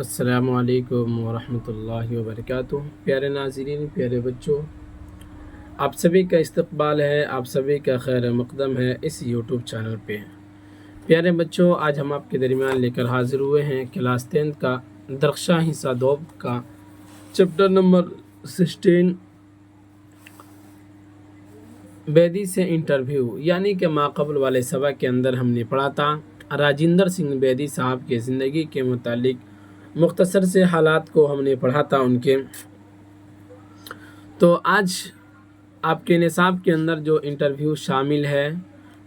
السلام علیکم ورحمۃ اللہ وبرکاتہ۔ پیارے ناظرین، پیارے بچوں، آپ سبھی کا استقبال ہے، آپ سبھی کا خیر مقدم ہے اس یوٹیوب چینل پہ۔ پیارے بچوں، آج ہم آپ کے درمیان لے کر حاضر ہوئے ہیں کلاس 10 کا درخشاں حصہ 2 کا چیپٹر نمبر 16 بیدی سے انٹرویو، یعنی کہ ماقبل والے سبق کے اندر ہم نے پڑھا تھا راجندر سنگھ بیدی صاحب کے زندگی کے متعلق مختصر سے حالات کو ہم نے پڑھا تھا ان کے۔ تو آج آپ کے نصاب کے اندر جو انٹرویو شامل ہے،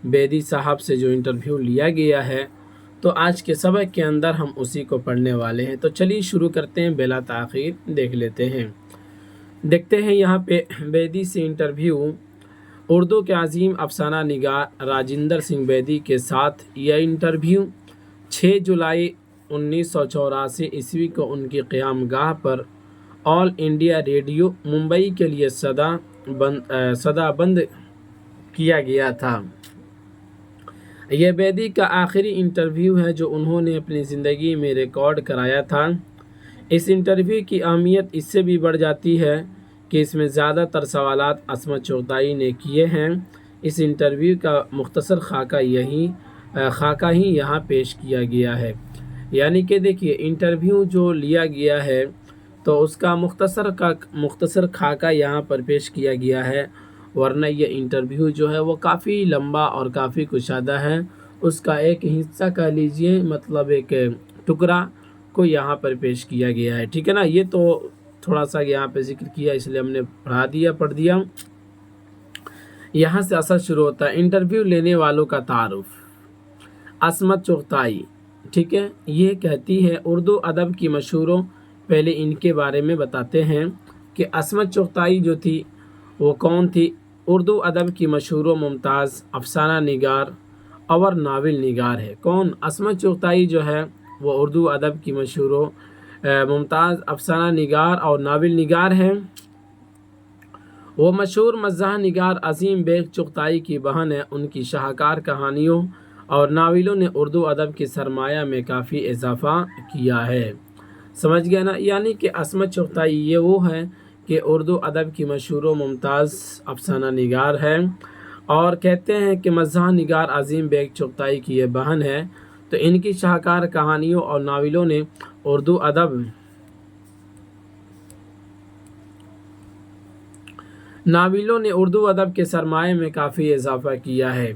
بیدی صاحب سے جو انٹرویو لیا گیا ہے، تو آج کے سبق کے اندر ہم اسی کو پڑھنے والے ہیں۔ تو چلیے شروع کرتے ہیں، بلا تاخیر دیکھ لیتے ہیں۔ دیکھتے ہیں یہاں پہ بیدی سے انٹرویو۔ اردو کے عظیم افسانہ نگار راجندر سنگھ بیدی کے ساتھ یہ انٹرویو 6 جولائی 1984 عیسوی کو ان کی قیام گاہ پر آل انڈیا ریڈیو ممبئی کے لیے صدا بند کیا گیا تھا۔ یہ بیدی کا آخری انٹرویو ہے جو انہوں نے اپنی زندگی میں ریکارڈ کرایا تھا۔ اس انٹرویو کی اہمیت اس سے بھی بڑھ جاتی ہے کہ اس میں زیادہ تر سوالات عصمت چغتائی نے کیے ہیں۔ اس انٹرویو کا مختصر خاکہ ہی یہاں پیش کیا گیا ہے۔ یعنی کہ دیکھیے، انٹرویو جو لیا گیا ہے تو اس کا مختصر خاکہ یہاں پر پیش کیا گیا ہے، ورنہ یہ انٹرویو جو ہے وہ کافی لمبا اور کافی کشادہ ہے۔ اس کا ایک حصہ کہہ لیجئے، مطلب ایک ٹکڑا کو یہاں پر پیش کیا گیا ہے، ٹھیک ہے نا۔ یہ تو تھوڑا سا یہاں پہ ذکر کیا، اس لیے ہم نے پڑھ دیا۔ یہاں سے اثر شروع ہوتا ہے۔ انٹرویو لینے والوں کا تعارف۔ عصمت چغتائی، ٹھیک ہے، یہ کہتی ہے اردو ادب کی مشہوروں، پہلے ان کے بارے میں بتاتے ہیں کہ عصمت چغتائی جو تھی وہ کون تھی۔ اردو ادب کی مشہور و ممتاز افسانہ نگار اور ناول نگار ہے۔ کون؟ عصمت چغتائی جو ہے وہ اردو ادب کی مشہور و ممتاز افسانہ نگار اور ناول نگار ہے۔ وہ مشہور مزاح نگار عظیم بیگ چغتائی کی بہن ہے۔ ان کی شاہکار کہانیوں اور ناولوں نے اردو ادب کی سرمایہ میں کافی اضافہ کیا ہے۔ سمجھ گئے نا؟ یعنی کہ عصمت چغتائی یہ وہ ہے کہ اردو ادب کی مشہور و ممتاز افسانہ نگار ہے، اور کہتے ہیں کہ مزاح نگار عظیم بیگ چغتائی کی یہ بہن ہے۔ تو ان کی شاہکار کہانیوں اور ناولوں نے اردو ادب کے سرمایہ میں کافی اضافہ کیا ہے۔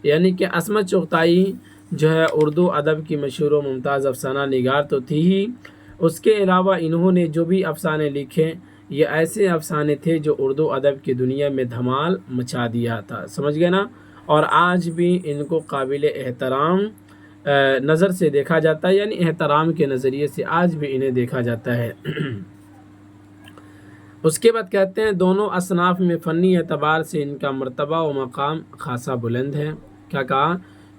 یعنی کہ عصمت چغتائی جو ہے اردو ادب کی مشہور و ممتاز افسانہ نگار تو تھی ہی، اس کے علاوہ انہوں نے جو بھی افسانے لکھے یہ ایسے افسانے تھے جو اردو ادب کی دنیا میں دھمال مچا دیا تھا۔ سمجھ گئے نا؟ اور آج بھی ان کو قابل احترام نظر سے دیکھا جاتا ہے، یعنی احترام کے نظریے سے آج بھی انہیں دیکھا جاتا ہے۔ اس کے بعد کہتے ہیں دونوں اصناف میں فنی اعتبار سے ان کا مرتبہ و مقام خاصا بلند ہے۔ کیا کہا؟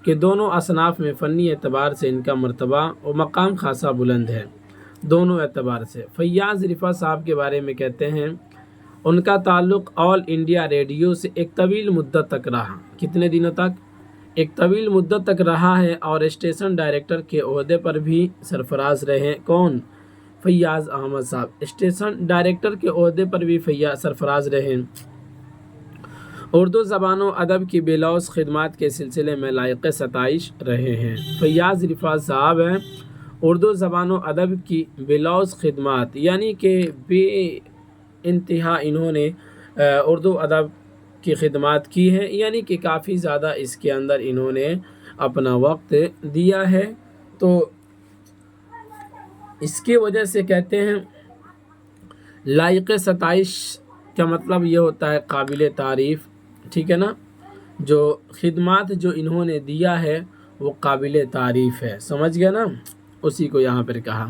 کہ دونوں اصناف میں فنی اعتبار سے ان کا مرتبہ و مقام خاصا بلند ہے، دونوں اعتبار سے۔ فیاض رفعت صاحب کے بارے میں کہتے ہیں ان کا تعلق آل انڈیا ریڈیو سے ایک طویل مدت تک رہا۔ کتنے دنوں تک؟ ایک طویل مدت تک رہا ہے، اور اسٹیشن ڈائریکٹر کے عہدے پر بھی سرفراز رہے۔ کون؟ فیاض احمد صاحب اسٹیشن ڈائریکٹر کے عہدے پر بھی سرفراز رہے۔ اردو زبان و ادب کی بلوز خدمات کے سلسلے میں لائق ستائش رہے ہیں۔ فیاض رفعت صاحب ہیں اردو زبان و ادب کی بلوز خدمات، یعنی کہ بے انتہا انہوں نے اردو ادب کی خدمات کی ہے، یعنی کہ کافی زیادہ اس کے اندر انہوں نے اپنا وقت دیا ہے۔ تو اس کی وجہ سے کہتے ہیں لائق ستائش کا مطلب یہ ہوتا ہے قابل تعریف، ٹھیک ہے نا۔ جو خدمات جو انہوں نے دیا ہے وہ قابل تعریف ہے، سمجھ گئے نا، اسی کو یہاں پر کہا۔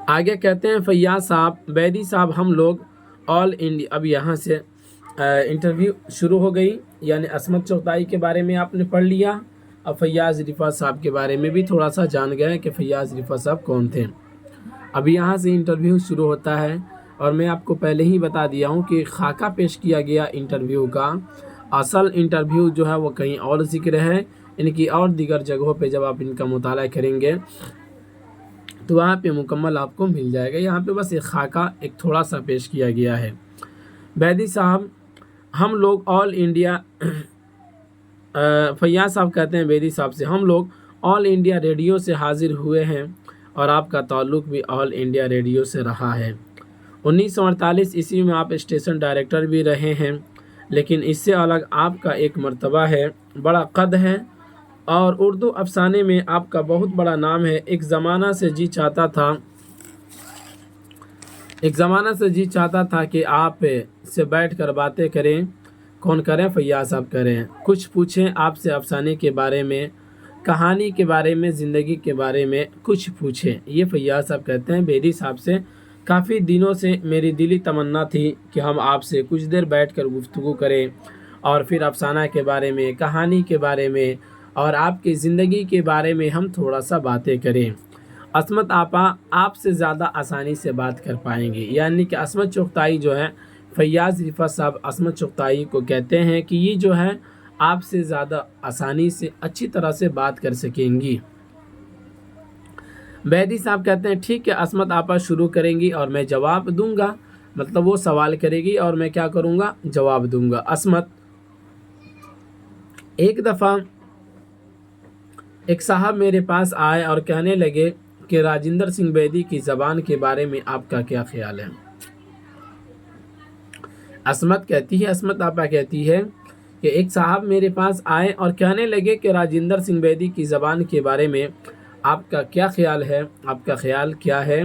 آگے کہتے ہیں فیاض صاحب بیدی صاحب ہم لوگ آل انڈیا، اب یہاں سے انٹرویو شروع ہو گئی، یعنی عصمت چغتائی کے بارے میں آپ نے پڑھ لیا، اب فیاض رفعت صاحب کے بارے میں بھی تھوڑا سا جان گئے کہ فیاض رفعت صاحب کون تھے۔ اب یہاں سے انٹرویو شروع ہوتا ہے، اور میں آپ کو پہلے ہی بتا دیا ہوں کہ خاکہ پیش کیا گیا انٹرویو کا، اصل انٹرویو جو ہے وہ کہیں اور ذکر ہے، इनकी और दीगर जगहों पे जब आप इनका मुताला करेंगे तो वहाँ पे मुकम्मल आपको मिल जाएगा। यहाँ पे बस एक खाका एक थोड़ा सा पेश किया गया है। बैदी साहब, हम लोग ऑल इंडिया फैयाज साहब कहते हैं बैदी साहब से, हम लोग ऑल इंडिया रेडियो से हाजिर हुए हैं और आपका ताल्लुक़ भी ऑल इंडिया रेडियो से रहा है। 1948 ईस्वी में आप स्टेशन डायरेक्टर भी रहे हैं, लेकिन इससे अलग आपका एक मर्तबा है, बड़ा कद है और उर्दू अफसाने में आपका बहुत बड़ा नाम है। एक ज़माना से जी चाहता था कि आप से बैठ कर बातें करें। कौन करें? फैयाज साहब करें। कुछ पूछें आपसे अफसाने के बारे में, कहानी के बारे में, ज़िंदगी के बारे में कुछ पूछें। ये फैयाज साहब कहते हैं बैदी साहब से, काफ़ी दिनों से मेरी दिली तमन्ना थी कि हम आपसे कुछ देर बैठकर गुफ्तगू करें और फिर अफसाना के बारे में, कहानी के बारे में और आपकी ज़िंदगी के बारे में हम थोड़ा सा बातें करें। असमत आपा आपसे ज़्यादा आसानी से बात कर पाएंगे। यानी कि असमत चुगताई जो है, फैयाज रिफ़त साहब असमत चुगताई को कहते हैं कि ये जो है आपसे ज़्यादा आसानी से अच्छी तरह से बात कर सकेंगी। बैदी साहब कहते हैं ठीक है, असमत आपा शुरू करेंगी और मैं जवाब दूंगा। मतलब वो सवाल करेगी और मैं क्या करूंगा? जवाब दूंगा। असमत, एक दफ़ा एक साहब मेरे पास आए और कहने लगे कि राजिंदर सिंह बैदी की ज़बान के बारे में आपका क्या ख्याल है? असमत आपा कहती है कि एक साहब मेरे पास आए और कहने लगे कि राजिंदर सिंह बैदी की ज़बान के बारे में आपका क्या ख्याल है? आपका ख्याल क्या है?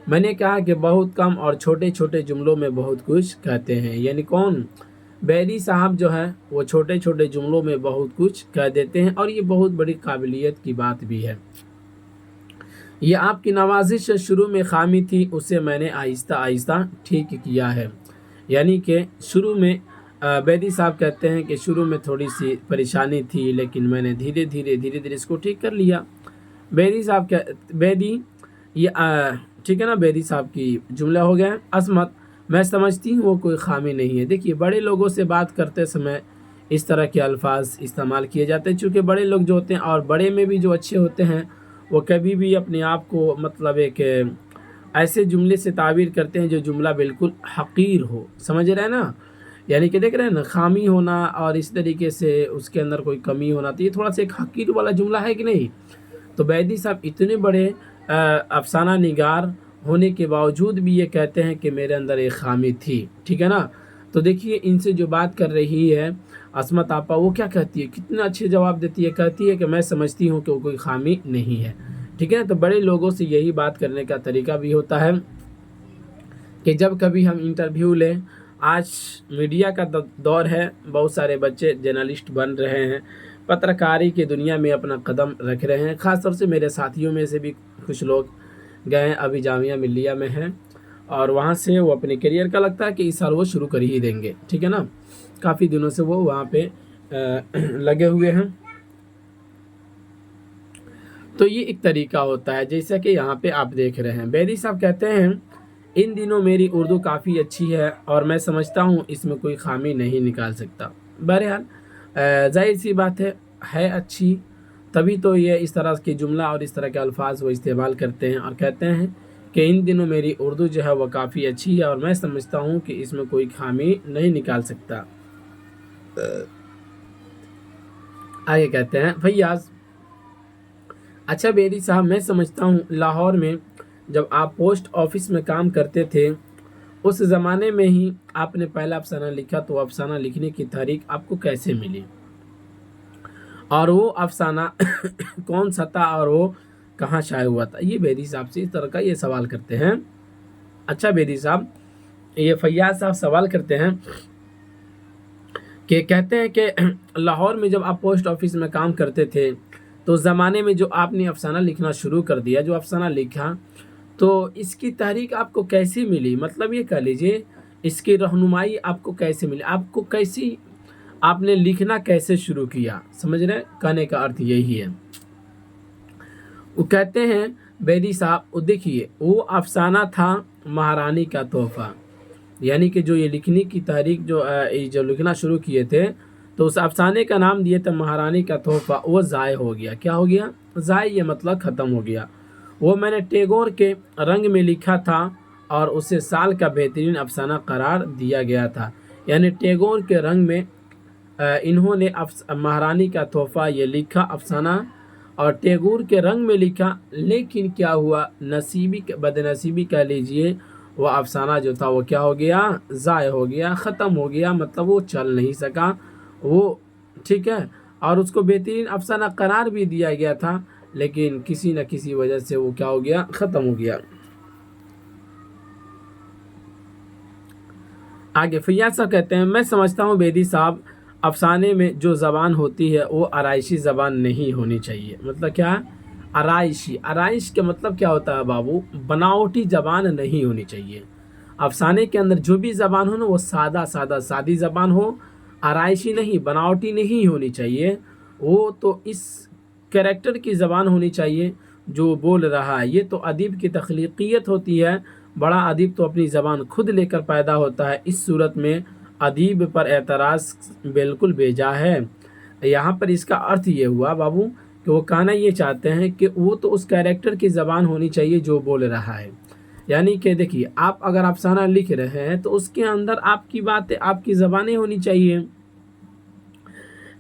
मैंने कहा कि बहुत कम और छोटे छोटे जुमलों में बहुत कुछ कहते हैं। यानी कौन? बैदी साहब जो है वो छोटे छोटे जुमलों में बहुत कुछ कह देते हैं और ये बहुत बड़ी काबिलियत की बात भी है। ये आपकी नवाजिश शुरू में खामी थी, उसे मैंने आहिस्ता आहिस्ता ठीक किया है। यानी कि शुरू में बैदी साहब कहते हैं कि शुरू में थोड़ी सी परेशानी थी, लेकिन मैंने धीरे धीरे इसको ठीक कर लिया। बैदी साहब ये ठीक है ना, बैदी साहब की जुमला हो गया। असमत, मैं समझती हूँ वो कोई खामी नहीं है। देखिए, बड़े लोगों से बात करते समय इस तरह के अल्फाज इस्तेमाल किए जाते हैं, चूँकि बड़े लोग जो होते हैं और बड़े में भी जो अच्छे होते हैं वो कभी भी अपने आप को मतलब एक ऐसे जुमले से ताबीर करते हैं जो जुमला बिल्कुल हकीर हो। समझ रहे हैं ना? यानी कि देख रहे हैं ना, खामी होना और इस तरीके से उसके अंदर कोई कमी होना, तो ये थोड़ा सा एक हकीर वाला जुमला है कि नहीं? तो बैदी साहब इतने बड़े अफसाना निगार होने के बावजूद भी ये कहते हैं कि मेरे अंदर एक खामी थी। ठीक है ना? तो देखिए, इनसे जो बात कर रही है असमत आपा, वो क्या कहती है, कितना अच्छे जवाब देती है। कहती है कि मैं समझती हूँ कि वो कोई खामी नहीं है। ठीक है ना? तो बड़े लोगों से यही बात करने का तरीका भी होता है कि जब कभी हम इंटरव्यू लें, आज मीडिया का दौर है, बहुत सारे बच्चे जर्नलिस्ट बन रहे हैं, पत्रकारी की दुनिया में अपना कदम रख रहे हैं। ख़ास तौर से मेरे साथियों में से भी कुछ लोग गए, अभी जामिया मिल्लिया में हैं और वहाँ से वो अपने करियर का लगता है कि इस साल वो शुरू कर ही देंगे। ठीक है ना? काफ़ी दिनों से वो वहाँ पे लगे हुए हैं। तो ये एक तरीका होता है, जैसा कि यहाँ पे आप देख रहे हैं। बैदी साहब कहते हैं इन दिनों मेरी उर्दू काफ़ी अच्छी है और मैं समझता हूँ इसमें कोई खामी नहीं निकाल सकता। बहरहाल जाहिर सी बात है अच्छी, तभी तो ये इस तरह के जुमला और इस तरह के अल्फाज वो इस्तेमाल करते हैं और कहते हैं कि इन दिनों मेरी उर्दू जो है वह काफ़ी अच्छी है और मैं समझता हूँ कि इसमें कोई खामी नहीं निकाल सकता। आगे कहते हैं फैयाज, अच्छा बैदी साहब, मैं समझता हूँ लाहौर में जब आप पोस्ट ऑफिस में काम करते थे उस ज़माने में ही आपने पहला अफसाना लिखा, तो अफसाना लिखने की तारीख आपको कैसे मिली और वो अफसाना कौन सा था और वो कहाँ शाये हुआ था? ये बैदी साहब से इस तरह का ये सवाल करते हैं। अच्छा बैदी साहब, ये फैयाज साहब सवाल करते हैं कि कहते हैं कि लाहौर में जब आप पोस्ट ऑफिस में काम करते थे तो उस ज़माने में जो आपने अफसाना लिखना शुरू कर दिया, जो अफसाना लिखा, तो इसकी तारीख आपको कैसे मिली? मतलब ये कह लीजिए इसकी रहनुमाई आपको कैसे मिली, आपको कैसी, आपने लिखना कैसे शुरू किया? समझ रहे हैं? कहने का अर्थ यही है। वो कहते हैं बैदी साहब, वो देखिए वो अफसाना था महारानी का तोहफ़ा। यानी कि जो ये लिखने की तारीख जो लिखना शुरू किए थे تو اس افسانے کا نام دیے تھے مہارانی کا تحفہ، وہ ضائع ہو گیا۔ کیا ہو گیا؟ ضائع، یہ مطلب ختم ہو گیا۔ وہ میں نے ٹیگور کے رنگ میں لکھا تھا اور اسے سال کا بہترین افسانہ قرار دیا گیا تھا۔ یعنی ٹیگور کے رنگ میں انہوں نے مہارانی کا تحفہ یہ لکھا افسانہ، اور ٹیگور کے رنگ میں لکھا، لیکن کیا ہوا؟ بد نصیبی کہہ لیجئے، وہ افسانہ جو تھا وہ کیا ہو گیا؟ ضائع ہو گیا، ختم ہو گیا، مطلب وہ چل نہیں سکا وہ، ٹھیک ہے۔ اور اس کو بہترین افسانہ قرار بھی دیا گیا تھا، لیکن کسی نہ کسی وجہ سے وہ کیا ہو گیا؟ ختم ہو گیا۔ آگے فیاض صاحب کہتے ہیں، میں سمجھتا ہوں بیدی صاحب، افسانے میں جو زبان ہوتی ہے وہ آرائشی زبان نہیں ہونی چاہیے۔ مطلب کیا؟ آرائشی، آرائش کا مطلب کیا ہوتا ہے بابو؟ بناوٹی زبان نہیں ہونی چاہیے۔ افسانے کے اندر جو بھی زبان ہو نا، وہ سادی زبان ہو، آرائشی نہیں، بناوٹی نہیں ہونی چاہیے۔ وہ تو اس کریکٹر کی زبان ہونی چاہیے جو بول رہا ہے۔ یہ تو ادیب کی تخلیقیت ہوتی ہے۔ بڑا ادیب تو اپنی زبان خود لے کر پیدا ہوتا ہے۔ اس صورت میں ادیب پر اعتراض بالکل بیجا ہے۔ یہاں پر اس کا ارتھ یہ ہوا بابو کہ وہ کہنا یہ چاہتے ہیں کہ وہ تو اس کریکٹر کی زبان ہونی چاہیے جو بول رہا ہے۔ یعنی کہ دیکھیے، آپ اگر افسانہ لکھ رہے ہیں تو اس کے اندر آپ کی باتیں، آپ کی زبانیں ہونی چاہیے۔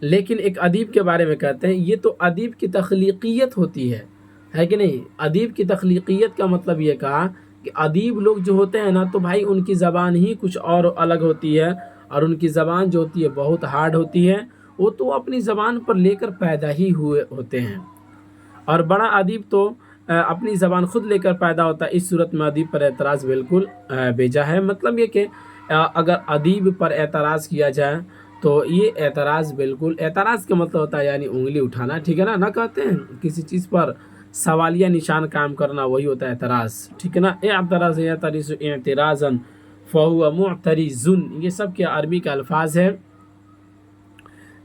لیکن ایک ادیب کے بارے میں کہتے ہیں یہ تو ادیب کی تخلیقیت ہوتی ہے کہ نہیں؟ ادیب کی تخلیقیت کا مطلب یہ کہا کہ ادیب لوگ جو ہوتے ہیں نا، تو بھائی ان کی زبان ہی کچھ اور الگ ہوتی ہے، اور ان کی زبان جو ہوتی ہے بہت ہارڈ ہوتی ہے۔ وہ تو اپنی زبان پر لے کر پیدا ہی ہوئے ہوتے ہیں، اور بڑا ادیب تو اپنی زبان خود لے کر پیدا ہوتا ہے۔ اس صورت میں ادیب پر اعتراض بالکل بیجا ہے۔ مطلب یہ کہ اگر ادیب پر اعتراض کیا جائے تو یہ اعتراض بالکل، اعتراض کا مطلب ہوتا ہے یعنی انگلی اٹھانا، ٹھیک ہے نا؟ نہ کہتے ہیں کسی چیز پر سوالیہ نشان قائم کرنا، وہی ہوتا ہے اعتراض، ٹھیک ہے نا؟ اعتراض یعترض اعتراضا فهو معترض، یہ سب کے عربی کا الفاظ ہے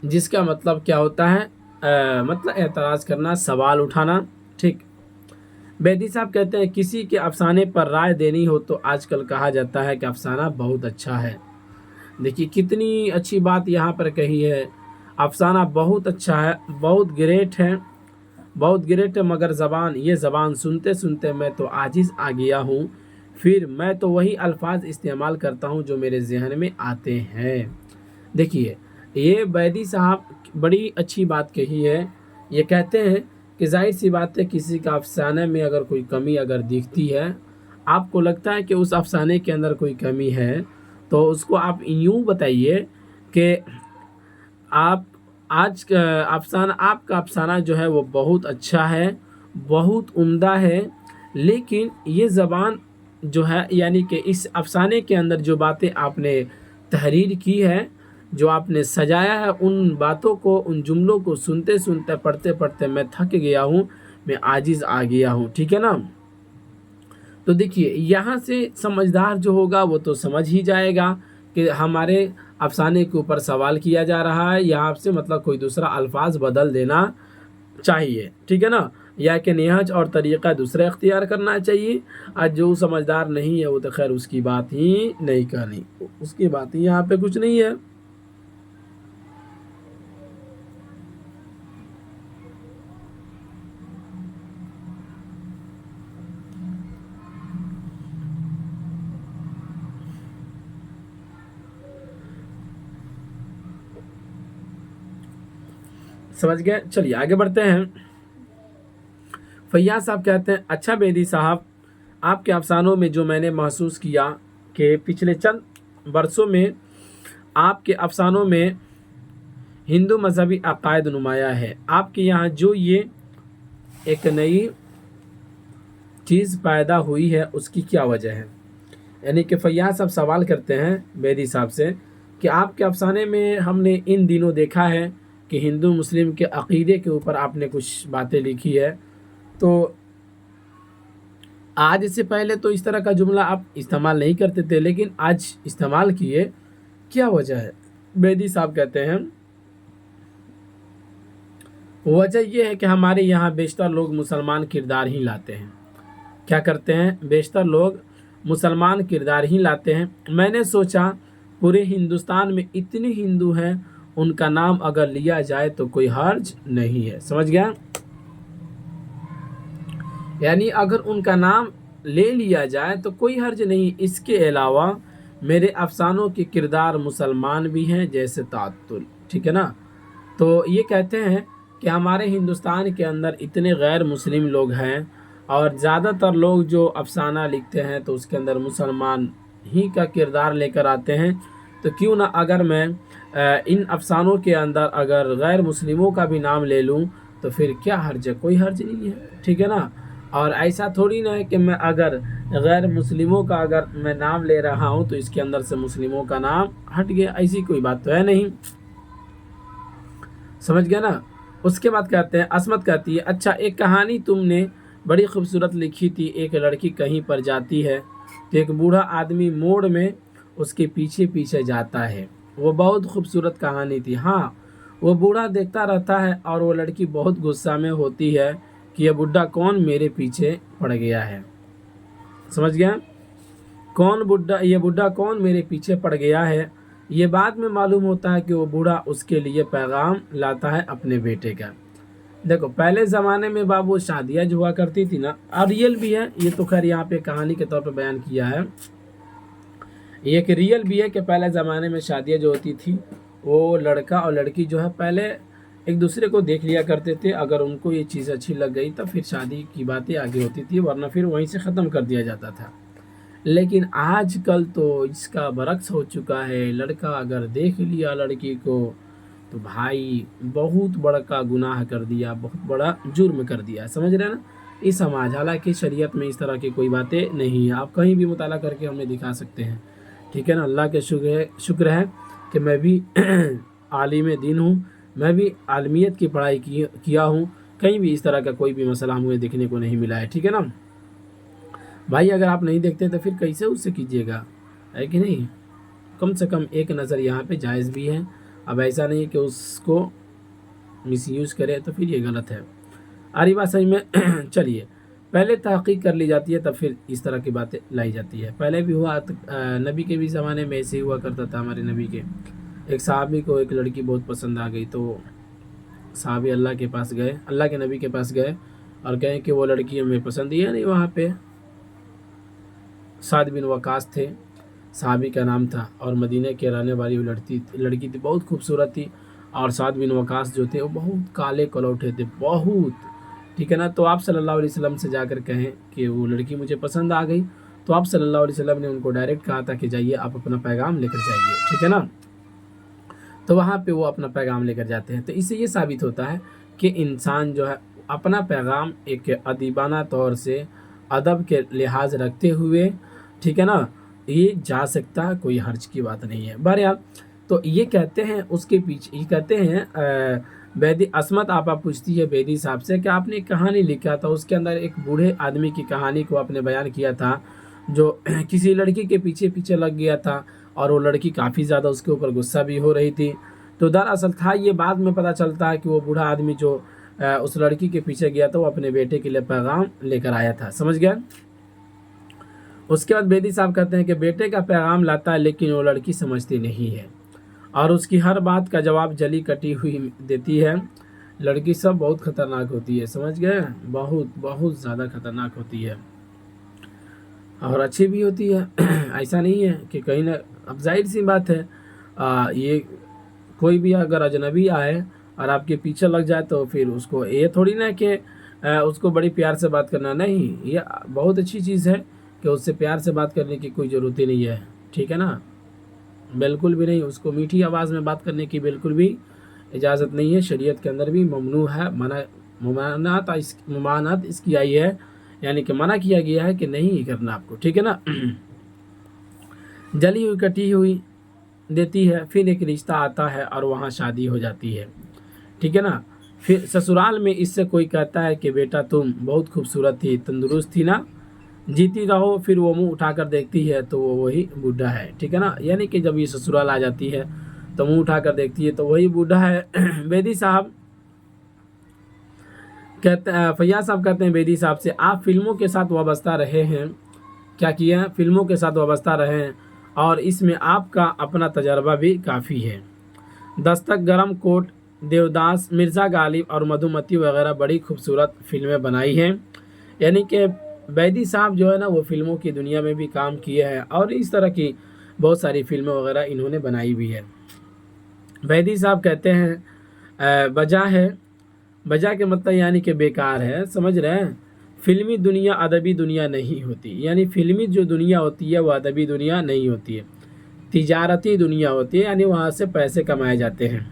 جس کا مطلب کیا ہوتا ہے؟ مطلب اعتراض کرنا، سوال اٹھانا، ٹھیک۔ بیدی صاحب کہتے ہیں کسی کے افسانے پر رائے دینی ہو تو آج کل کہا جاتا ہے کہ افسانہ بہت اچھا ہے۔ دیکھیے کتنی اچھی بات یہاں پر کہی ہے، افسانہ بہت اچھا ہے، بہت گریٹ ہے، بہت گریٹ ہے، مگر یہ زبان سنتے سنتے میں تو عاجز آ گیا ہوں، پھر میں تو وہی الفاظ استعمال کرتا ہوں جو میرے ذہن میں آتے ہیں۔ دیکھیے یہ بیدی صاحب بڑی اچھی بات کہی ہے۔ یہ کہتے ہیں کہ ظاہر سی بات ہے، کسی کا افسانے میں اگر کوئی کمی اگر دکھتی ہے، آپ کو لگتا ہے کہ اس افسانے کے اندر کوئی کمی ہے، تو اس کو آپ یوں بتائیے کہ آپ آپ کا افسانہ جو ہے وہ بہت اچھا ہے، بہت عمدہ ہے، لیکن یہ زبان جو ہے، یعنی کہ اس افسانے کے اندر جو باتیں آپ نے تحریر کی ہے، جو آپ نے سجایا ہے، ان باتوں کو، ان جملوں کو سنتے سنتے، پڑھتے پڑھتے میں تھک گیا ہوں، میں عاجز آ گیا ہوں، ٹھیک ہے نا؟ تو دیکھیے یہاں سے سمجھدار جو ہوگا وہ تو سمجھ ہی جائے گا کہ ہمارے افسانے کے اوپر سوال کیا جا رہا ہے، یہاں سے مطلب کوئی دوسرا الفاظ بدل دینا چاہیے، ٹھیک ہے نا؟ یا کہ نہج اور طریقہ دوسرا اختیار کرنا چاہیے۔ اور جو سمجھدار نہیں ہے وہ تو خیر اس کی بات ہی نہیں کرنی، اس کی بات ہی یہاں پہ کچھ نہیں ہے۔ سمجھ گئے؟ چلیے آگے بڑھتے ہیں۔ فیاض صاحب کہتے ہیں اچھا بیدی صاحب، آپ کے افسانوں میں جو میں نے محسوس کیا کہ پچھلے چند برسوں میں آپ کے افسانوں میں ہندو مذہبی عقائد نمایاں ہے، آپ کے یہاں جو یہ ایک نئی چیز پیدا ہوئی ہے اس کی کیا وجہ ہے؟ یعنی کہ فیاض صاحب سوال کرتے ہیں بیدی صاحب سے کہ آپ کے افسانے میں ہم نے ان دنوں دیکھا ہے کہ ہندو مسلم کے عقیدے کے اوپر آپ نے کچھ باتیں لکھی ہے، تو آج سے پہلے تو اس طرح کا جملہ آپ استعمال نہیں کرتے تھے، لیکن آج استعمال کیے، کیا وجہ ہے؟ بیدی صاحب کہتے ہیں وجہ یہ ہے کہ ہمارے یہاں بیشتر لوگ مسلمان کردار ہی لاتے ہیں۔ کیا کرتے ہیں؟ بیشتر لوگ مسلمان کردار ہی لاتے ہیں۔ میں نے سوچا پورے ہندوستان میں اتنے ہندو ہیں، ان کا نام اگر لیا جائے تو کوئی حرج نہیں ہے. سمجھ گیا؟ یعنی اگر ان کا نام لے لیا جائے تو کوئی حرج نہیں. اس کے علاوہ میرے افسانوں کے کردار مسلمان بھی ہیں جیسے تعطل. ٹھیک ہے نا؟ تو یہ کہتے ہیں کہ ہمارے ہندوستان کے اندر اتنے غیر مسلم لوگ ہیں اور زیادہ تر لوگ جو افسانہ لکھتے ہیں تو اس کے اندر مسلمان ہی کا کردار لے کر آتے ہیں. تو کیوں نہ اگر میں ان افسانوں کے اندر اگر غیر مسلموں کا بھی نام لے لوں تو پھر کیا حرج ہے؟ کوئی حرج نہیں ہے. ٹھیک ہے نا؟ اور ایسا تھوڑی نہ ہے کہ میں اگر غیر مسلموں کا اگر میں نام لے رہا ہوں تو اس کے اندر سے مسلموں کا نام ہٹ گیا. ایسی کوئی بات تو ہے نہیں. سمجھ گیا نا؟ اس کے بعد کہتے ہیں عصمت کہتی ہے اچھا ایک کہانی تم نے بڑی خوبصورت لکھی تھی. ایک لڑکی کہیں پر جاتی ہے تو ایک بوڑھا آدمی موڑ میں اس کے پیچھے پیچھے جاتا ہے. وہ بہت خوبصورت کہانی تھی. ہاں وہ بوڑھا دیکھتا رہتا ہے اور وہ لڑکی بہت غصہ میں ہوتی ہے کہ یہ بوڑھا کون میرے پیچھے پڑ گیا ہے. سمجھ گیا؟ یہ بوڑھا کون میرے پیچھے پڑ گیا ہے. یہ بعد میں معلوم ہوتا ہے کہ وہ بوڑھا اس کے لیے پیغام لاتا ہے اپنے بیٹے کا. دیکھو پہلے زمانے میں بابو شادیاں جو ہوا کرتی تھی نا، اور ریئل بھی ہے یہ تو خیر یہاں پہ کہانی کے طور پہ بیان کیا ہے. یہ ایک ریئل بھی ہے کہ پہلے زمانے میں شادیاں جو ہوتی تھی وہ لڑکا اور لڑکی جو ہے پہلے ایک دوسرے کو دیکھ لیا کرتے تھے. اگر ان کو یہ چیز اچھی لگ گئی تو پھر شادی کی باتیں آگے ہوتی تھی، ورنہ پھر وہیں سے ختم کر دیا جاتا تھا. لیکن آج کل تو اس کا برعکس ہو چکا ہے. لڑکا اگر دیکھ لیا لڑکی کو تو بھائی بہت بڑا کا گناہ کر دیا، بہت بڑا جرم کر دیا. سمجھ رہے ہیں نا؟ اس سماج، حالانکہ شریعت میں اس طرح کی کوئی باتیں نہیں ہیں. آپ کہیں بھی مطالعہ کر کے ہمیں دکھا سکتے ہیں. ٹھیک ہے نا؟ اللہ کے شکر ہے کہ میں بھی عالم دین ہوں، میں بھی عالمیت کی پڑھائی کیا ہوں. کہیں بھی اس طرح کا کوئی بھی مسئلہ ہمیں دیکھنے کو نہیں ملا ہے. ٹھیک ہے نا بھائی؟ اگر آپ نہیں دیکھتے تو پھر کیسے اس سے کیجیے گا، ہے کہ نہیں؟ کم سے کم ایک نظر یہاں پہ جائز بھی ہے. اب ایسا نہیں کہ اس کو مس یوز کرے تو پھر یہ غلط ہے. آ رہی بات سمجھ میں؟ چلیے پہلے تحقیق کر لی جاتی ہے تب پھر اس طرح کی باتیں لائی جاتی ہے. پہلے بھی ہوا، نبی کے بھی زمانے میں ایسے ہی ہوا کرتا تھا. ہمارے نبی کے ایک صحابی کو ایک لڑکی بہت پسند آ گئی تو صحابی اللہ کے پاس گئے، اللہ کے نبی کے پاس گئے اور کہیں کہ وہ لڑکی ہمیں پسند ہی ہے نہیں. وہاں پہ سعد بن وقاص تھے، صحابی کا نام تھا، اور مدینہ کے رہنے والی وہ لڑکی تھی، بہت خوبصورت تھی. اور سعد بن وقاص جو تھے وہ بہت کالے کلوٹے تھے، بہت. ٹھیک ہے نا؟ تو آپ صلی اللہ علیہ وسلم سے جا کر کہیں کہ وہ لڑکی مجھے پسند آ گئی. تو آپ صلی اللہ علیہ وسلم نے ان کو ڈائریکٹ کہا تھا کہ جائیے آپ اپنا پیغام لے کر جائیے. ٹھیک ہے نا؟ تو وہاں پہ وہ اپنا پیغام لے کر جاتے ہیں. تو اس سے یہ ثابت ہوتا ہے کہ انسان جو ہے اپنا پیغام ایک ادیبانہ طور سے ادب کے لحاظ رکھتے ہوئے، ٹھیک ہے نا، یہ جا سکتا ہے، کوئی حرج کی بات نہیں ہے. بہرحال تو یہ کہتے ہیں اس کے پیچھے، یہ کہتے ہیں بیدی عصمت آپا پوچھتی ہے بیدی صاحب سے کہ آپ نے ایک کہانی لکھا تھا، اس کے اندر ایک بوڑھے آدمی کی کہانی کو آپ نے بیان کیا تھا جو کسی لڑکی کے پیچھے پیچھے لگ گیا تھا اور وہ لڑکی کافی زیادہ اس کے اوپر غصہ بھی ہو رہی تھی. تو دراصل تھا یہ، بعد میں پتہ چلتا ہے کہ وہ بوڑھا آدمی جو اس لڑکی کے پیچھے گیا تھا وہ اپنے بیٹے کے لیے پیغام لے کر آیا تھا. سمجھ گیا؟ اس کے بعد بیدی صاحب کہتے ہیں کہ بیٹے کا پیغام لاتا ہے لیکن وہ لڑکی سمجھتی نہیں ہے اور اس کی ہر بات کا جواب جلی کٹی ہوئی دیتی ہے. لڑکی سب بہت خطرناک ہوتی ہے. سمجھ گئے؟ بہت بہت زیادہ خطرناک ہوتی ہے اور اچھی بھی ہوتی ہے. ایسا نہیں ہے کہ کہیں نہ، اب ظاہر سی بات ہے یہ کوئی بھی اگر اجنبی آئے اور آپ کے پیچھے لگ جائے تو پھر اس کو یہ تھوڑی نہ کہ اس کو بڑی پیار سے بات کرنا. نہیں، یہ بہت اچھی چیز ہے کہ اس سے پیار سے بات کرنے کی کوئی ضرورت ہی نہیں ہے. ٹھیک ہے نا؟ بالکل بھی نہیں. اس کو میٹھی آواز میں بات کرنے کی بالکل بھی اجازت نہیں ہے. شریعت کے اندر بھی ممنوع ہے، ممانعت اس کی آئی ہے، یعنی کہ منع کیا گیا ہے کہ نہیں کرنا آپ کو. ٹھیک ہے نا؟ جلی ہوئی کٹی ہوئی دیتی ہے. پھر ایک رشتہ آتا ہے اور وہاں شادی ہو جاتی ہے. ٹھیک ہے نا؟ پھر سسرال میں اس سے کوئی کہتا ہے کہ بیٹا تم بہت خوبصورت تھی، تندرست تھی نا، جیتی رہو. پھر وہ منہ اٹھا کر دیکھتی ہے تو وہ وہی بوڑھا ہے. ٹھیک ہے نا؟ یعنی کہ جب یہ سسرال آ جاتی ہے تو منہ اٹھا کر دیکھتی ہے تو وہی بوڑھا ہے. بیدی صاحب کہتے ہیں، فیاض صاحب کہتے ہیں بیدی صاحب سے آپ فلموں کے ساتھ وابستہ رہے ہیں، کیا کیا؟ فلموں کے ساتھ وابستہ رہے ہیں اور اس میں آپ کا اپنا تجربہ بھی کافی ہے. दस्तक, गरम कोट, देवदास, मिर्ज़ा गालिब और मधुमती वगैरह बड़ी खूबसूरत फिल्में बनाई हैं। यानी कि बैदी साहब जो है ना वो फ़िल्मों की दुनिया में भी काम किए हैं और इस तरह की बहुत सारी फ़िल्में वगैरह इन्होंने बनाई भी है। बैदी साहब कहते हैं बजा है, बजा के मतलब यानी कि बेकार है, समझ रहे हैं। फ़िल्मी दुनिया अदबी दुनिया नहीं होती, यानी फ़िल्मी जो दुनिया होती है वो अदबी दुनिया नहीं होती है, तिजारती दुनिया होती है, यानी वहाँ से पैसे कमाए जाते हैं।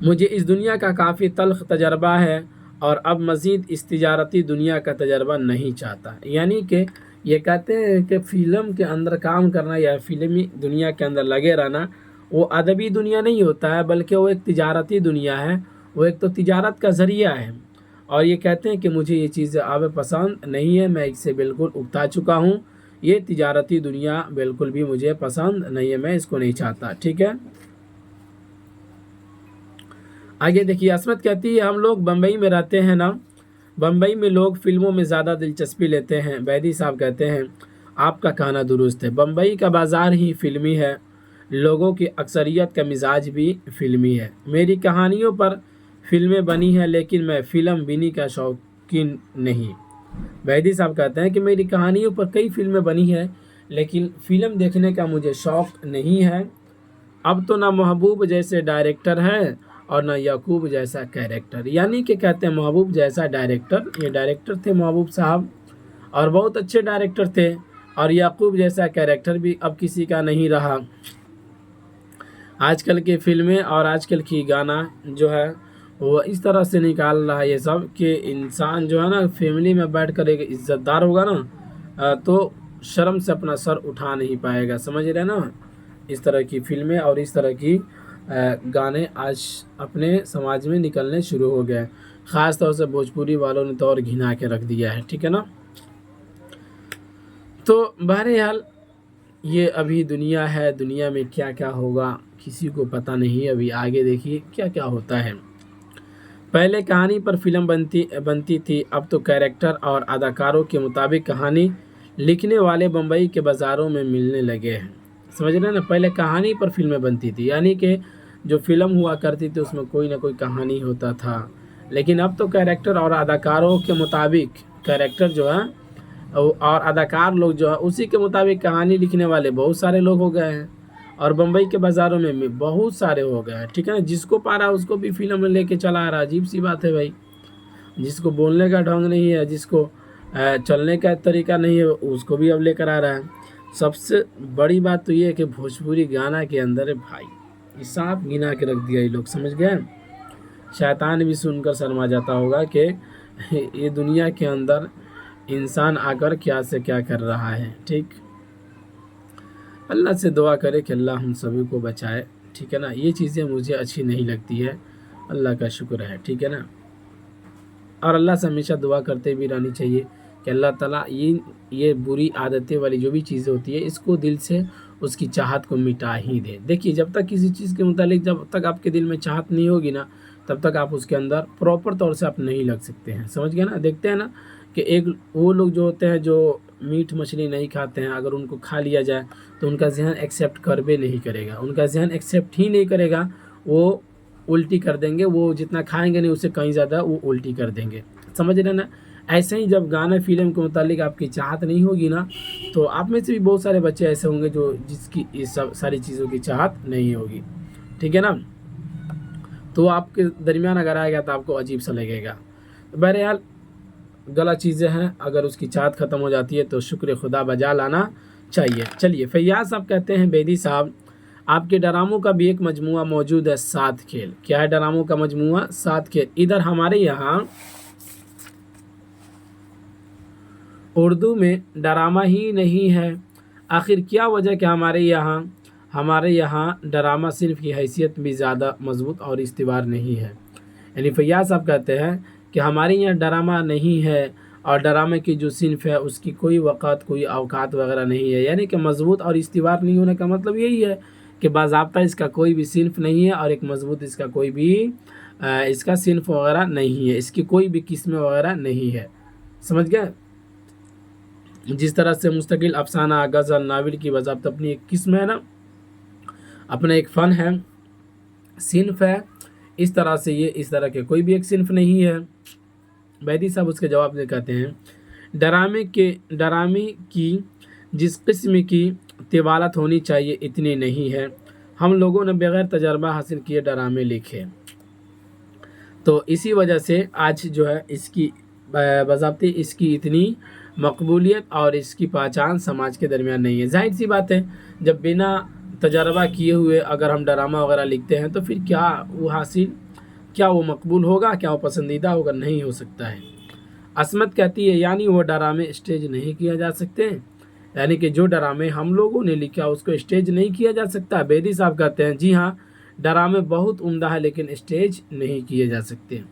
मुझे इस दुनिया का काफ़ी तल्ख़ तजर्बा है और अब मज़ीद इस तिजारती दुनिया का तजर्बा नहीं चाहता। यानी कि ये कहते हैं कि फ़िल्म के अंदर काम करना या फ़िल्मी दुनिया के अंदर लगे रहना वो अदबी दुनिया नहीं होता है, बल्कि वो एक तिजारती दुनिया है, वो एक तो तिजारत का ज़रिया है। और ये कहते हैं कि मुझे ये चीज़ें अब पसंद नहीं है, मैं इससे बिल्कुल उगता चुका हूँ, ये तिजारती दुनिया बिल्कुल भी मुझे पसंद नहीं है, मैं इसको नहीं चाहता। ठीक है, आगे देखिए, असमत कहती है हम लोग बम्बई में रहते हैं ना, बम्बई में लोग फ़िल्मों में ज़्यादा दिलचस्पी लेते हैं। बैदी साहब कहते हैं आपका कहना दुरुस्त है, बम्बई का बाज़ार ही फ़िल्मी है, लोगों की अक्सरियत का मिजाज भी फ़िल्मी है। मेरी कहानियों पर फ़िल्में बनी हैं लेकिन मैं फ़िल्म बिनी का शौकीन नहीं। बैदी साहब कहते हैं कि मेरी कहानियों पर कई फ़िल्में बनी हैं लेकिन फ़िल्म देखने का मुझे शौक़ नहीं है। अब तो ना महबूब जैसे डायरेक्टर है और ना याकूब जैसा कैरेक्टर। यानी कि कहते हैं महबूब जैसा डायरेक्टर, ये डायरेक्टर थे महबूब साहब और बहुत अच्छे डायरेक्टर थे, और याकूब जैसा कैरेक्टर भी अब किसी का नहीं रहा। आजकल की फ़िल्में और आजकल की गाना जो है वो इस तरह से निकाल रहा है ये सब कि इंसान जो है ना फैमिली में बैठ कर एक इज़्ज़तदार होगा ना तो शर्म से अपना सर उठा नहीं पाएगा, समझ रहे ना। इस तरह की फ़िल्में और इस तरह की गाने आज अपने समाज में निकलने शुरू हो गए, ख़ास तौर से भोजपुरी वालों ने तो और घिना के रख दिया है। ठीक है ना। तो बहरहाल ये अभी दुनिया है, दुनिया में क्या क्या होगा किसी को पता नहीं। अभी आगे देखिए क्या क्या होता है। पहले कहानी पर फिल्म बनती थी, अब तो कैरेक्टर और अदाकारों के मुताबिक कहानी लिखने वाले बम्बई के बाज़ारों में मिलने लगे हैं, समझ रहे हैं ना। पहले कहानी पर फिल्में बनती थी, यानी कि जो फिल्म हुआ करती थी उसमें कोई ना कोई कहानी होता था, लेकिन अब तो कैरेक्टर और अदाकारों के मुताबिक कैरेक्टर जो है और अदाकार लोग जो है उसी के मुताबिक कहानी लिखने वाले बहुत सारे लोग हो गए हैं, और बम्बई के बाज़ारों में बहुत सारे हो गए हैं। ठीक है ना। जिसको पा रहा है उसको भी फिल्म में लेके चला आ रहा है, अजीब सी बात है भाई। जिसको बोलने का ढंग नहीं है, जिसको चलने का तरीका नहीं है, उसको भी अब लेकर आ रहा है। सबसे बड़ी बात तो ये है कि भोजपुरी गाना के अंदर है भाई, ये सांप गिना के रख दिया ये लोग, समझ गए। शैतान भी सुनकर शर्मा जाता होगा कि ये दुनिया के अंदर इंसान आकर क्या से क्या कर रहा है। ठीक, अल्लाह से दुआ करे कि अल्लाह हम सभी को बचाए। ठीक है ना। ये चीज़ें मुझे अच्छी नहीं लगती है, अल्लाह का शुक्र है। ठीक है ना। और अल्लाह से हमेशा दुआ करते भी रहनी चाहिए कि अल्लाह ताला ये बुरी आदतें वाली जो भी चीज़ें होती है इसको दिल से उसकी चाहत को मिटा ही दे। देखिए, जब तक किसी चीज़ के मुतालिक जब तक आपके दिल में चाहत नहीं होगी ना, तब तक आप उसके अंदर प्रॉपर तौर से आप नहीं लग सकते हैं, समझ गए ना। देखते हैं ना कि एक वो लोग जो होते हैं जो मीट मछली नहीं खाते हैं, अगर उनको खा लिया जाए तो उनका ज़हन एक्सेप्ट कर भी नहीं करेगा, उनका ज़हन एक्सेप्ट ही नहीं करेगा, वो उल्टी कर देंगे। वो जितना खाएंगे नहीं उससे कहीं ज़्यादा वो उल्टी कर देंगे, समझ रहे ना। ऐसे ही जब गाना फिल्म के मुतालिक आपकी चाहत नहीं होगी ना, तो आप में से भी बहुत सारे बच्चे ऐसे होंगे जो जिसकी इस सब सारी चीज़ों की चाहत नहीं होगी। ठीक है ना। तो आपके दरमियान अगर आएगा तो आपको अजीब सा लगेगा। बहरहाल गलत चीज़ें हैं, अगर उसकी चाहत ख़त्म हो जाती है तो शुक्र खुदा बजा लाना चाहिए। चलिए, फैयाज़ साहब कहते हैं बेदी साहब आपके ड्रामों का भी एक मजमुआ मौजूद है, 7 खेल। क्या है ड्रामों का मजमुआ? 7 खेल। इधर हमारे यहाँ उर्दू में ड्रामा ही नहीं है, आखिर क्या वजह कि हमारे यहाँ ड्रामा सिर्फ की हैसियत भी ज़्यादा मजबूत और इस्तिवार नहीं है। यानी फैयाज़ साहब कहते हैं कि हमारे यहाँ ड्रामा नहीं है और ड्रामे की जो सिनफ है उसकी कोई वक़्त कोई अवकात वगैरह नहीं है। यानी कि मजबूत और इस्तिवार नहीं होने का मतलब यही है कि बाज़ाब्ता इसका कोई भी सिनफ नहीं है और एक मजबूत इसका कोई भी इसका सिनफ वगैरह नहीं है, इसकी कोई भी किस्में वगैरह नहीं है, समझ गए। जिस तरह से मुस्तकिल अफसाना गज़ल नावल की बाज़ाब्ता अपनी एक किस्म है ना, अपना एक फ़न है, सिन्फ है, इस तरह से ये इस तरह के कोई भी एक सिन्फ नहीं है। बैदी साहब उसके जवाब में कहते हैं ड्रामे की जिस किस्म की तिवालत होनी चाहिए इतनी नहीं है। हम लोगों ने बगैर तजर्बा हासिल किए ड्रामे लिखे, तो इसी वजह से आज जो है इसकी बज़ाब्ते इसकी इतनी मकबूलियत और इसकी पहचान समाज के दरमियान नहीं है। जाहिर सी बात है, जब बिना तजर्बा किए हुए अगर हम ड्रामा वगैरह लिखते हैं तो फिर क्या वो मकबूल होगा, क्या वो पसंदीदा होगा? नहीं हो सकता है। असमत कहती है यानी वो ड्रामे स्टेज नहीं किया जा सकते, यानी कि जो ड्रामे हम लोगों ने लिखा उसको स्टेज नहीं किया जा सकता। बेदी साहब कहते हैं जी हाँ, ड्रामे बहुत उम्दा है लेकिन स्टेज नहीं किए जा सकते।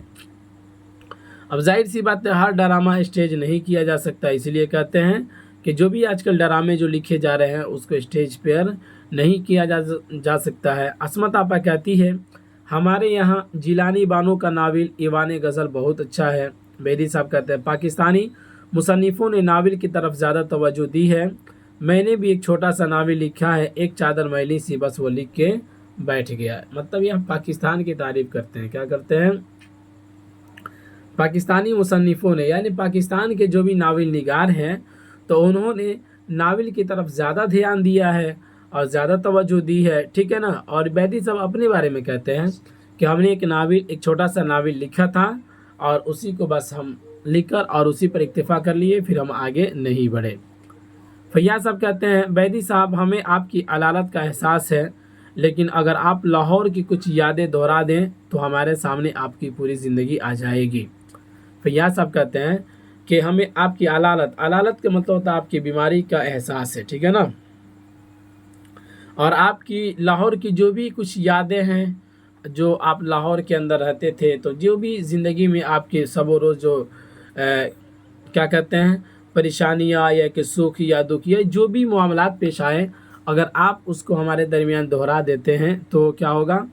अब जाहिर सी बात है, हर ड्रामा स्टेज नहीं किया जा सकता, इसलिए कहते हैं कि जो भी आजकल ड्रामे जो लिखे जा रहे हैं उसको स्टेज पर नहीं किया जा सकता है। असमत आपा कहती है हमारे यहाँ जिलानी बानो का नावल ईवान गज़ल बहुत अच्छा है। बेदी साहब कहते हैं पाकिस्तानी मुसन्निफ़ों ने नावल की तरफ ज़्यादा तवज्जो दी है। मैंने भी एक छोटा सा नावल लिखा है, एक चादर मैली सी बस वो लिख के बैठ गया। मतलब यह पाकिस्तान की तारीफ़ करते हैं। क्या करते हैं? पाकिस्तानी मुसन्निफ़ों ने, यानी पाकिस्तान के जो भी नावल निगार हैं, तो उन्होंने नावल की तरफ ज़्यादा ध्यान दिया है और ज़्यादा तवज्जो दी है। ठीक है ना। और बैदी साहब अपने बारे में कहते हैं कि हमने एक छोटा सा नावल लिखा था और उसी को बस हम लिखकर और उसी पर इक्तिफा कर लिए, फिर हम आगे नहीं बढ़े। फैयाज साहब कहते हैं बैदी साहब हमें आपकी अलालत का एहसास है, लेकिन अगर आप लाहौर की कुछ यादें दोहरा दें तो हमारे सामने आपकी पूरी ज़िंदगी आ जाएगी। फैयाज साहब कहते हैं कि हमें आपकी अलालत का मतलब होता है आपकी बीमारी का एहसास है। ठीक है ना। और आपकी लाहौर की जो भी कुछ यादें हैं, जो आप लाहौर के अंदर रहते थे, तो जो भी ज़िंदगी में आपके सब रोज़ जो क्या कहते हैं परेशानियाँ या कि सुख या दुख या जो भी मामलात पेश आए, अगर आप उसको हमारे दरमियान दोहरा देते हैं तो क्या होगा,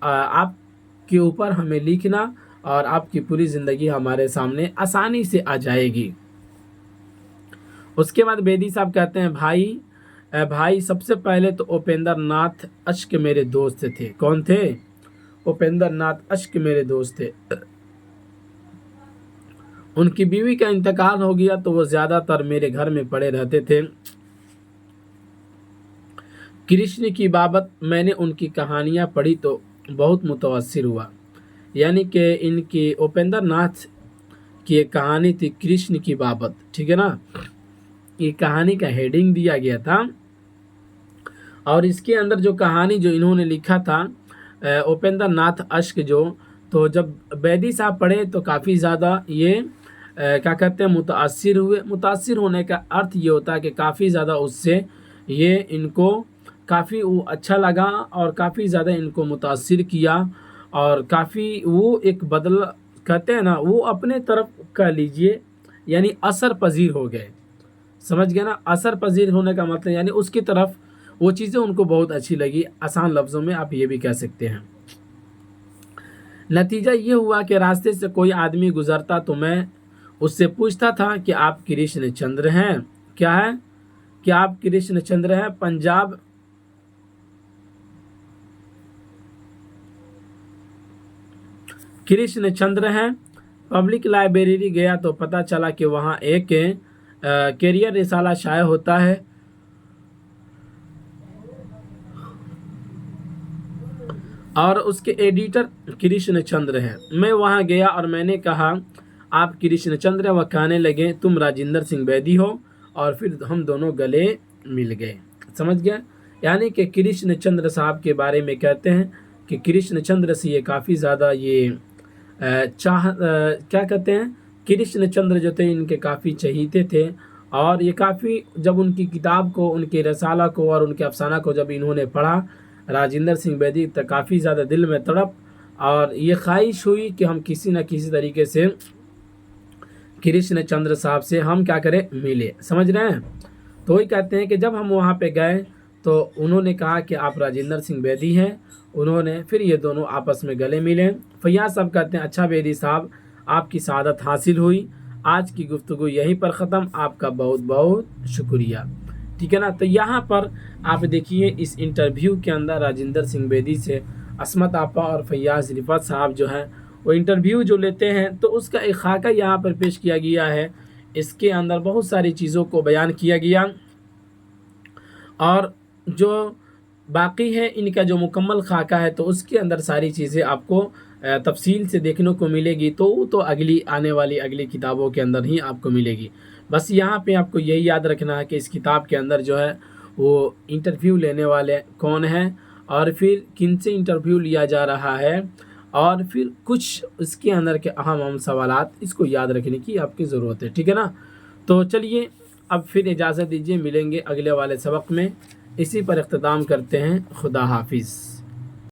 आपके ऊपर हमें लिखना और आपकी पूरी ज़िंदगी हमारे सामने आसानी से आ जाएगी। उसके बाद बेदी साहब कहते हैं भाई सबसे पहले तो उपेंद्र नाथ अश्क मेरे दोस्त थे। कौन थे? उपेंद्र नाथ अश्क मेरे दोस्त थे। उनकी बीवी का इंतकाल हो गया तो वो ज़्यादातर मेरे घर में पड़े रहते थे। कृष्ण की बाबत मैंने उनकी कहानियाँ पढ़ी तो बहुत मुतासिर हुआ। यानी कि इनकी उपेंद्र नाथ की एक कहानी थी कृष्ण की बाबत। ठीक है ना। ये कहानी का हेडिंग दिया गया था और इसके अंदर जो कहानी जो इन्होंने लिखा था उपेंद्र नाथ अश्क जो, तो जब बैदी साहब पढ़े तो काफ़ी ज़्यादा ये क्या कहते हैं मुतासिर हुए। मुतासिर होने का अर्थ ये होता है कि काफ़ी ज़्यादा उससे ये इनको काफ़ी वो अच्छा लगा और काफ़ी ज़्यादा इनको मुतासिर किया और काफ़ी वो एक बदल कहते हैं ना, वो अपने तरफ कह लीजिए यानी असर पजीर हो गए। समझ गए ना। असर पजीर होने का मतलब यानी उसकी तरफ वो चीज़ें उनको बहुत अच्छी लगी। आसान लफ्ज़ों में आप ये भी कह सकते हैं। नतीजा ये हुआ कि रास्ते से कोई आदमी गुज़रता तो मैं उससे पूछता था कि आप कृष्ण चंद्र हैं? क्या है कि आप कृष्ण चंद्र हैं? पंजाब कृष्ण चंद्र हैं। पब्लिक लाइब्रेरी गया तो पता चला कि वहाँ एक कैरियर रिसाला शाया होता है और उसके एडिटर कृष्ण चंद्र हैं। मैं वहाँ गया और मैंने कहा आप कृष्ण चंद्र, वह कहने लगे तुम राजिंदर सिंह बैदी हो, और फिर हम दोनों गले मिल गए। समझ गए। यानी कि कृष्ण चंद्र साहब के बारे में कहते हैं कि कृष्ण चंद्र से ये काफ़ी ज़्यादा ये क्या कहते हैं कृष्ण चंद्र जो थे इनके काफ़ी चहीते थे और ये काफ़ी जब उनकी किताब को, उनके रसाला को और उनके अफसाना को जब इन्होंने पढ़ा राजिंदर सिंह बैदी, तो काफ़ी ज़्यादा दिल में तड़प और ये ख्वाहिश हुई कि हम किसी न किसी तरीके से कृष्ण चंद्र साहब से हम क्या करें, मिले। समझ रहे हैं। तो वही कहते हैं कि जब हम वहाँ पे गए तो उन्होंने कहा कि आप राजिंदर सिंह बैदी हैं। उन्होंने फिर ये दोनों आपस में गले मिले। फैयाज साहब कहते हैं अच्छा बैदी साहब, आपकी सआदत हासिल हुई। आज की गुफ्तगू यहीं पर ख़त्म। आपका बहुत बहुत शुक्रिया। ठीक है ना। तो यहाँ पर आप देखिए इस इंटरव्यू के अंदर राजिंदर सिंह बैदी से عصمت آپا اور فیاض رفعت صاحب جو ہیں وہ انٹرویو جو لیتے ہیں تو اس کا ایک خاکہ یہاں پر پیش کیا گیا ہے. اس کے اندر بہت ساری چیزوں کو بیان کیا گیا، اور جو باقی ہے ان کا جو مکمل خاکہ ہے تو اس کے اندر ساری چیزیں آپ کو تفصیل سے دیکھنے کو ملے گی، تو وہ تو آنے والی اگلی کتابوں کے اندر ہی آپ کو ملے گی. بس یہاں پہ آپ کو یہی یاد رکھنا ہے کہ اس کتاب کے اندر جو ہے وہ انٹرویو لینے والے کون ہیں، اور پھر کن سے انٹرویو لیا جا رہا ہے، اور پھر کچھ اس کے اندر کے اہم سوالات اس کو یاد رکھنے کی آپ کی ضرورت ہے. ٹھیک ہے نا؟ تو چلیے اب پھر اجازت دیجیے، ملیں گے اگلے والے سبق میں. اسی پر اختتام کرتے ہیں. خدا حافظ.